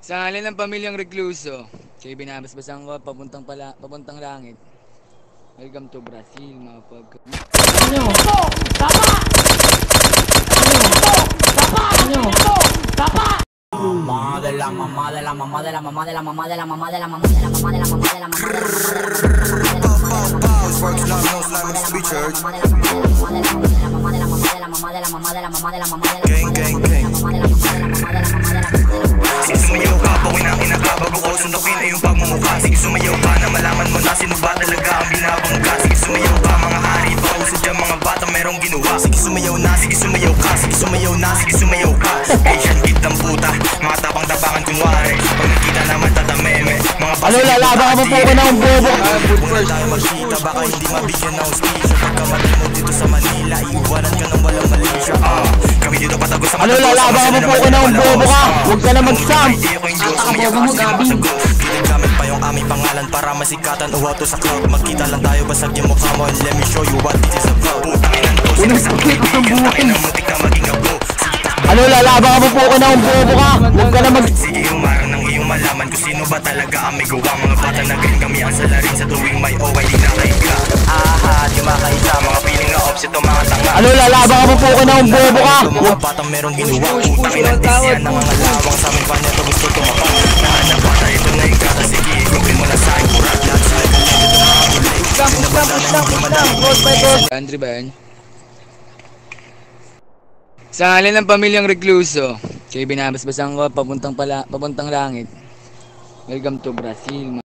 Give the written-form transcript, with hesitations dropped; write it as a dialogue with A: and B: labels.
A: Sa ngalan ng pamilyang Rekluso, kayo binabasbasan ko papuntang langit. Welcome to Brazil, mga pag...
B: Ano? Tapa! Ano? Tapa!
C: Sige sumayaw ka, bawin ang inakabago ko. Sundukin ay yung pagmumukha. Sige sumayaw ka na malaman mo na sino ba talaga ang binabangga. Sige sumayaw ka, mga hari ba uso dyan mga bata merong ginawa. Sige sumayaw na, sige sumayaw ka. Sige sumayaw na, sige sumayaw ka. Asian kid ng puta, mga tapang-tapangan kunwari. Pag nakita naman tatameme.
B: Ano, lalaban ka pa po ko ng bobo?
C: Kung na tayo magkita, baka hindi mabigyan ng hostisya. Pagkamatay mo dito sa Manila, iiwanan ka ng walang malisya. Kami dito patagos sa
B: Ano, lalaban ka pa po ko ng bobo ka? Huwag ka na mag-stamp!
C: Napaka-bobo mo, Gabi. Gamit pa yung aming pangalan para masikatan o auto sa crowd. Magkita lang tayo, basag yung mukha mo and let me show you what this is about. Putang inang to, sinasakit ang buhay na muntik na maging abo.
B: Ano, lalaban ka pa po ko ng bobo ka? Huwag ka na mag...
C: Sige umarang ng iyong malaman kung sino ba talaga ang may gawa. Mga bata na ganyan kami ang salarin sa tuwing may OY di nakahiga. Di makahiga, mga piling na ops ito mga tanga.
B: Ano, lalaban ka pa po ko ng bobo ka?
C: Mga batang merong ginawa. Putang inang disyan ng mga lawang sa aming panyato gusto tumapak. Nahanap bata ito na ikata. Sige, ikopin mo na sa aking kurat. Lahat sa akin dito na mga mulay.
A: Andre ba yan? Sa ngalan ng pamilyang Rekluso, kayo binabasbasan ko papuntang langit. Welcome to Brazil.